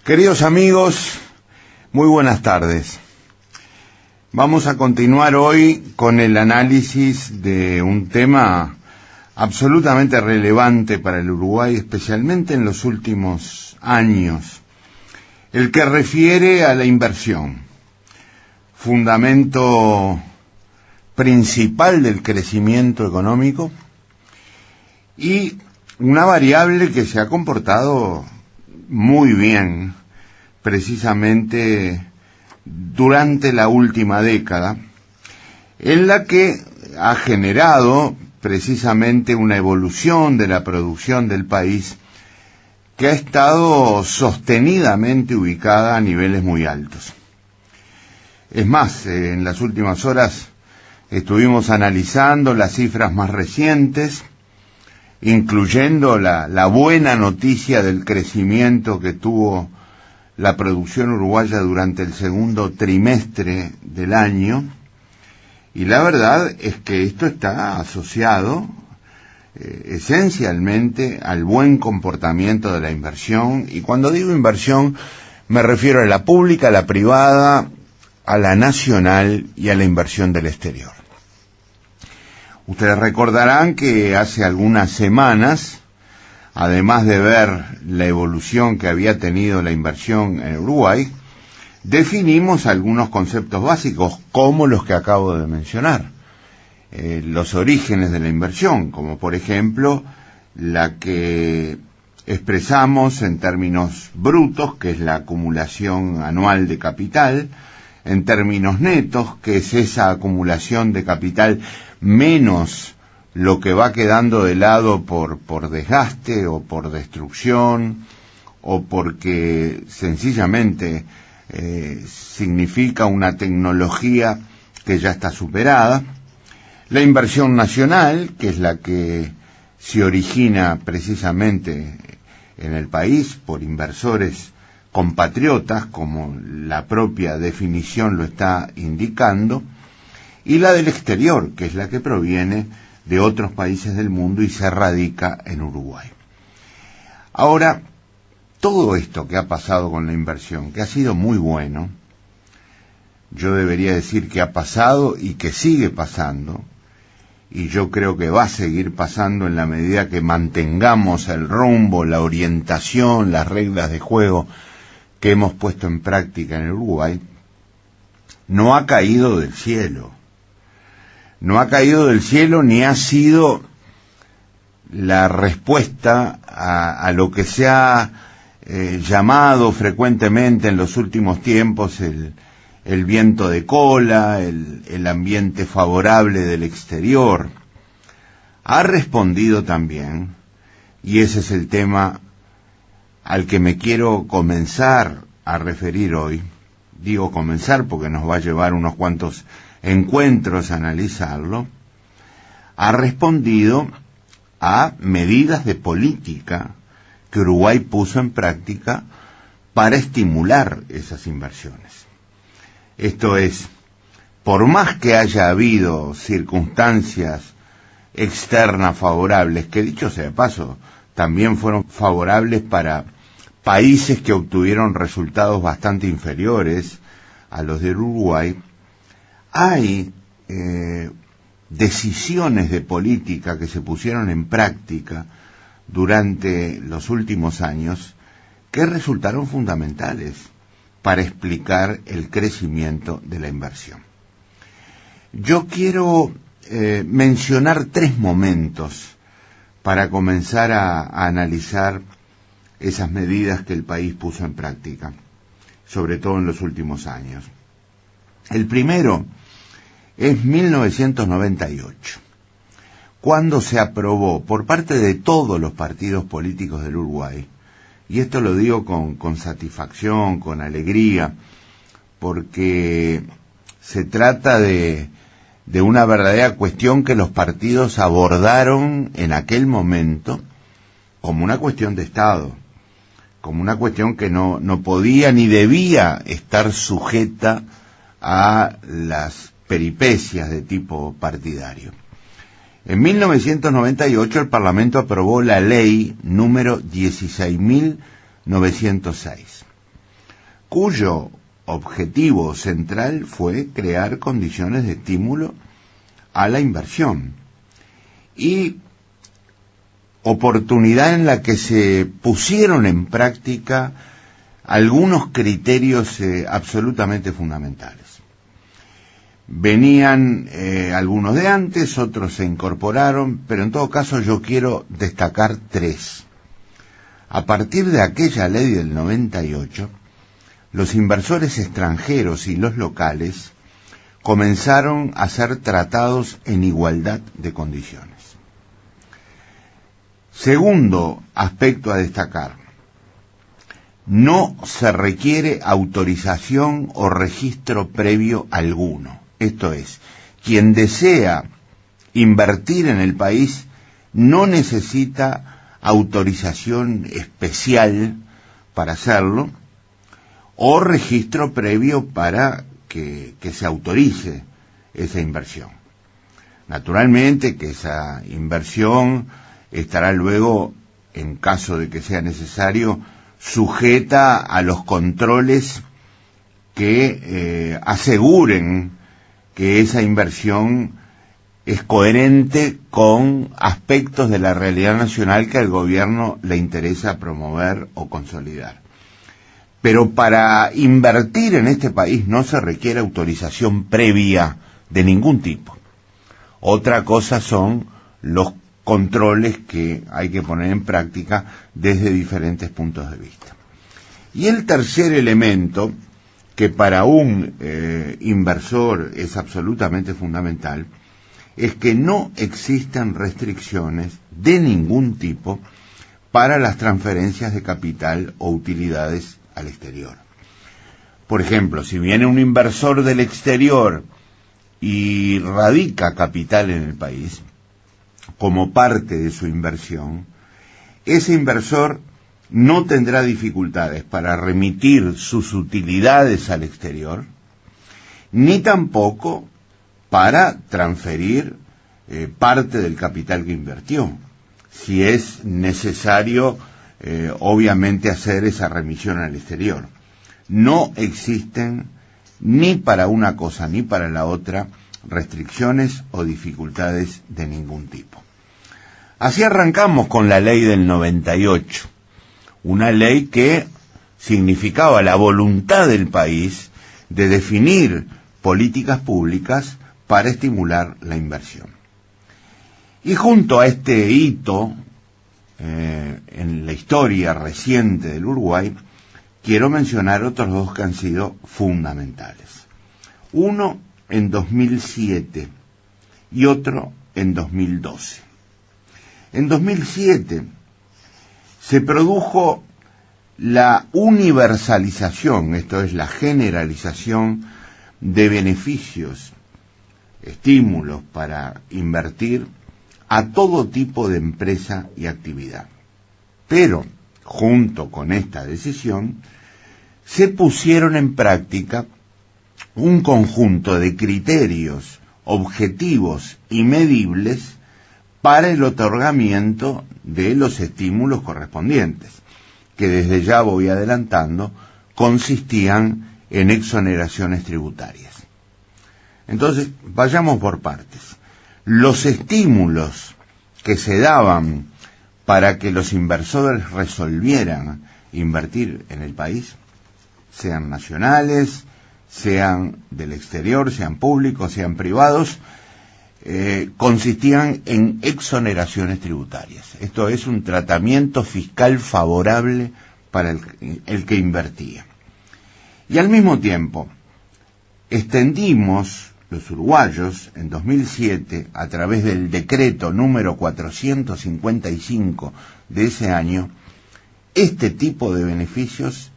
Queridos amigos, muy buenas tardes. Vamos a continuar hoy con el análisis de un tema absolutamente relevante para el Uruguay, especialmente en los últimos años, el que refiere a la inversión, fundamento principal del crecimiento económico y una variable que se ha comportado muy bien, precisamente durante la última década, en la que ha generado precisamente una evolución de la producción del país que ha estado sostenidamente ubicada a niveles muy altos. Es más, en las últimas horas estuvimos analizando las cifras más recientes, incluyendo la buena noticia del crecimiento que tuvo la producción uruguaya durante el segundo trimestre del año, y la verdad es que esto está asociado esencialmente al buen comportamiento de la inversión, y cuando digo inversión me refiero a la pública, a la privada, a la nacional y a la inversión del exterior. Ustedes recordarán que hace algunas semanas, además de ver la evolución que había tenido la inversión en Uruguay, definimos algunos conceptos básicos, como los que acabo de mencionar. Los orígenes de la inversión, como por ejemplo la que expresamos en términos brutos, que es la acumulación anual de capital, en términos netos, que es esa acumulación de capital menos lo que va quedando de lado por desgaste o por destrucción o porque sencillamente significa una tecnología que ya está superada. La inversión nacional, que es la que se origina precisamente en el país por inversores compatriotas, como la propia definición lo está indicando, y la del exterior, que es la que proviene de otros países del mundo y se radica en Uruguay. Ahora, todo esto que ha pasado con la inversión, que ha sido muy bueno, yo debería decir que ha pasado y que sigue pasando, y yo creo que va a seguir pasando en la medida que mantengamos el rumbo, la orientación, las reglas de juego que hemos puesto en práctica en el Uruguay, no ha caído del cielo. No ha caído del cielo ni ha sido la respuesta a lo que se ha llamado frecuentemente en los últimos tiempos el viento de cola, el ambiente favorable del exterior. Ha respondido también, y ese es el tema al que me quiero comenzar a referir hoy. Digo comenzar porque nos va a llevar unos cuantos encuentros a analizarlo. Ha respondido a medidas de política que Uruguay puso en práctica para estimular esas inversiones. Esto es, por más que haya habido circunstancias externas favorables, que dicho sea de paso, también fueron favorables para países que obtuvieron resultados bastante inferiores a los del Uruguay, hay decisiones de política que se pusieron en práctica durante los últimos años que resultaron fundamentales para explicar el crecimiento de la inversión. Yo quiero mencionar 3 momentos para comenzar a analizar esas medidas que el país puso en práctica, sobre todo en los últimos años. El primero es 1998, cuando se aprobó por parte de todos los partidos políticos del Uruguay, y esto lo digo con satisfacción, con alegría, porque se trata de una verdadera cuestión que los partidos abordaron en aquel momento como una cuestión de Estado, como una cuestión que no podía ni debía estar sujeta a las peripecias de tipo partidario. En 1998 el Parlamento aprobó la ley número 16.906. cuyo objetivo central fue crear condiciones de estímulo a la inversión y oportunidad en la que se pusieron en práctica algunos criterios absolutamente fundamentales. Venían algunos de antes, otros se incorporaron, pero en todo caso yo quiero destacar tres. A partir de aquella ley del 98, los inversores extranjeros y los locales comenzaron a ser tratados en igualdad de condiciones. Segundo aspecto a destacar, no se requiere autorización o registro previo alguno. Esto es, quien desea invertir en el país no necesita autorización especial para hacerlo o registro previo para que se autorice esa inversión. Naturalmente que esa inversión estará luego, en caso de que sea necesario, sujeta a los controles que aseguren que esa inversión es coherente con aspectos de la realidad nacional que al gobierno le interesa promover o consolidar. Pero para invertir en este país no se requiere autorización previa de ningún tipo. Otra cosa son los controles que hay que poner en práctica desde diferentes puntos de vista. Y el tercer elemento, que para un inversor es absolutamente fundamental, es que no existen restricciones de ningún tipo para las transferencias de capital o utilidades al exterior. Por ejemplo, si viene un inversor del exterior y radica capital en el país, como parte de su inversión, ese inversor no tendrá dificultades para remitir sus utilidades al exterior, ni tampoco para transferir parte del capital que invirtió, si es necesario, obviamente, hacer esa remisión al exterior. No existen ni para una cosa ni para la otra restricciones o dificultades de ningún tipo. Así arrancamos con la ley del 98, una ley que significaba la voluntad del país de definir políticas públicas para estimular la inversión. Y junto a este hito en la historia reciente del Uruguay, quiero mencionar otros dos que han sido fundamentales. Uno en 2007 y otro en 2012. En 2007 se produjo la universalización, esto es la generalización de beneficios, estímulos para invertir a todo tipo de empresa y actividad. Pero, junto con esta decisión, se pusieron en práctica un conjunto de criterios objetivos y medibles para el otorgamiento de los estímulos correspondientes, que desde ya voy adelantando, consistían en exoneraciones tributarias. Entonces, vayamos por partes. Los estímulos que se daban para que los inversores resolvieran invertir en el país, sean nacionales, sean del exterior, sean públicos, sean privados, consistían en exoneraciones tributarias. Esto es un tratamiento fiscal favorable para el que invertía. Y al mismo tiempo, extendimos los uruguayos en 2007, a través del decreto número 455 de ese año, este tipo de beneficios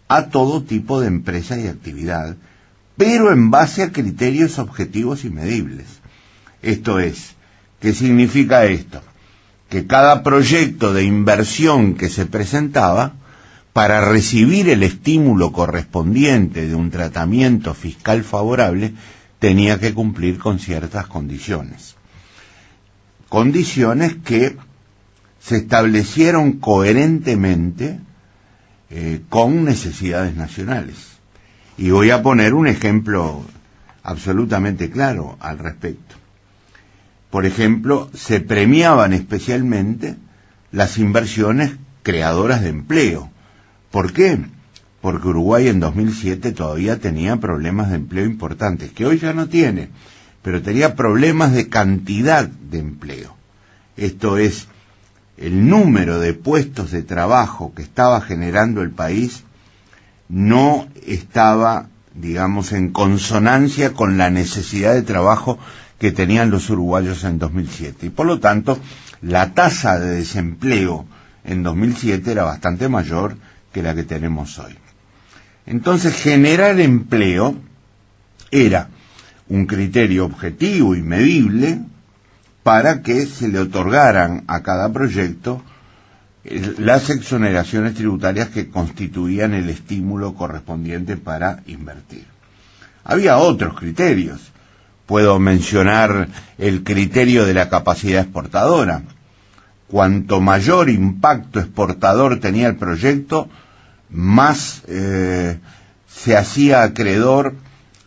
a todo tipo de empresa y actividad, pero en base a criterios objetivos y medibles. Esto es, ¿qué significa esto? Que cada proyecto de inversión que se presentaba, para recibir el estímulo correspondiente de un tratamiento fiscal favorable, tenía que cumplir con ciertas condiciones. Condiciones que se establecieron coherentemente con necesidades nacionales. Y voy a poner un ejemplo absolutamente claro al respecto. Por ejemplo, se premiaban especialmente las inversiones creadoras de empleo. ¿Por qué? Porque Uruguay en 2007 todavía tenía problemas de empleo importantes, que hoy ya no tiene, pero tenía problemas de cantidad de empleo. Esto es, el número de puestos de trabajo que estaba generando el país no estaba, digamos, en consonancia con la necesidad de trabajo que tenían los uruguayos en 2007. Y por lo tanto, la tasa de desempleo en 2007 era bastante mayor que la que tenemos hoy. Entonces, generar empleo era un criterio objetivo y medible para que se le otorgaran a cada proyecto las exoneraciones tributarias que constituían el estímulo correspondiente para invertir. Había otros criterios. Puedo mencionar el criterio de la capacidad exportadora. Cuanto mayor impacto exportador tenía el proyecto, más se hacía acreedor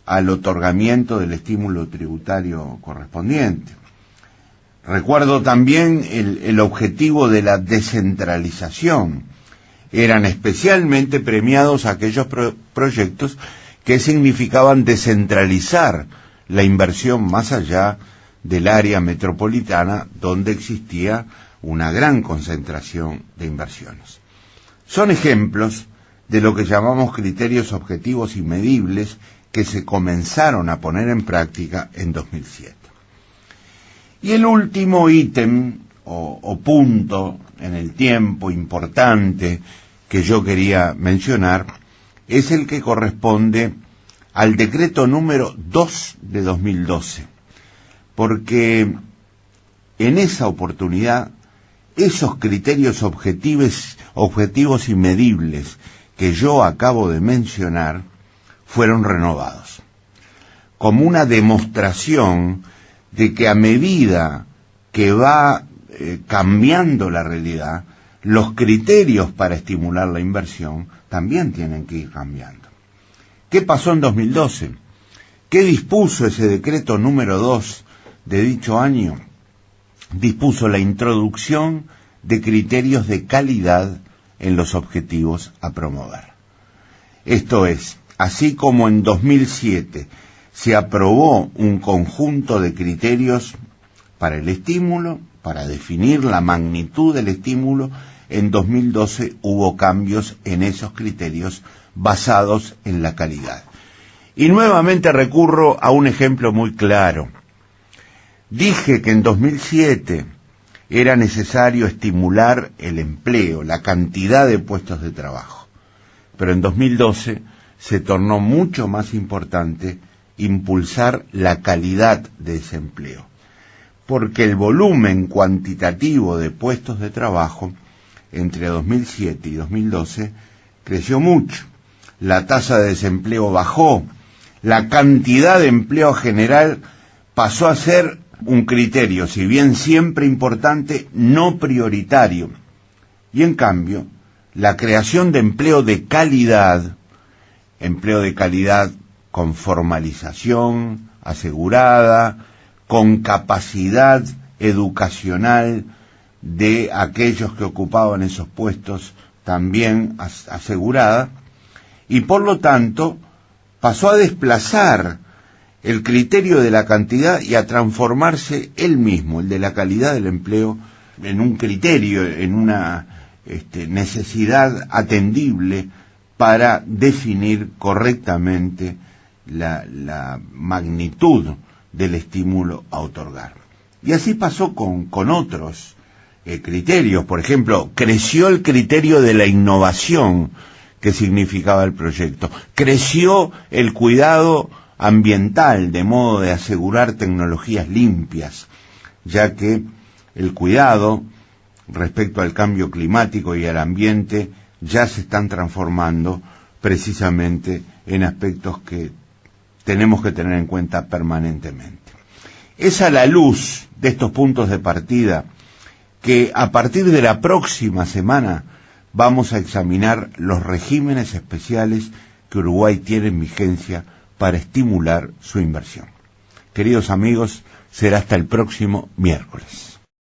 al otorgamiento del estímulo tributario correspondiente. Recuerdo también el objetivo de la descentralización. Eran especialmente premiados aquellos proyectos que significaban descentralizar la inversión más allá del área metropolitana, donde existía una gran concentración de inversiones. Son ejemplos de lo que llamamos criterios objetivos y medibles que se comenzaron a poner en práctica en 2007. Y el último ítem o punto en el tiempo importante que yo quería mencionar es el que corresponde al decreto número 2 de 2012, porque en esa oportunidad esos criterios objetivos y medibles que yo acabo de mencionar fueron renovados, como una demostración de que a medida que va cambiando la realidad, los criterios para estimular la inversión también tienen que ir cambiando. ¿Qué pasó en 2012? ¿Qué dispuso ese decreto número 2 de dicho año? Dispuso la introducción de criterios de calidad en los objetivos a promover. Esto es, así como en 2007 se aprobó un conjunto de criterios para el estímulo, para definir la magnitud del estímulo, en 2012 hubo cambios en esos criterios basados en la calidad. Y nuevamente recurro a un ejemplo muy claro. Dije que en 2007 era necesario estimular el empleo, la cantidad de puestos de trabajo, pero en 2012 se tornó mucho más importante impulsar la calidad de ese empleo, porque el volumen cuantitativo de puestos de trabajo entre 2007 y 2012 creció mucho. La tasa de desempleo bajó, la cantidad de empleo general pasó a ser un criterio, si bien siempre importante, no prioritario. Y en cambio, la creación de empleo de calidad con formalización asegurada, con capacidad educacional de aquellos que ocupaban esos puestos también asegurada, y por lo tanto pasó a desplazar el criterio de la cantidad y a transformarse él mismo, el de la calidad del empleo, en un criterio, en una necesidad atendible para definir correctamente la magnitud del estímulo a otorgar. Y así pasó con otros criterios. Por ejemplo, creció el criterio de la innovación que significaba el proyecto. Creció el cuidado ambiental, de modo de asegurar tecnologías limpias, ya que el cuidado respecto al cambio climático y al ambiente ya se están transformando precisamente en aspectos que tenemos que tener en cuenta permanentemente. Es a la luz de estos puntos de partida que a partir de la próxima semana vamos a examinar los regímenes especiales que Uruguay tiene en vigencia para estimular su inversión. Queridos amigos, será hasta el próximo miércoles.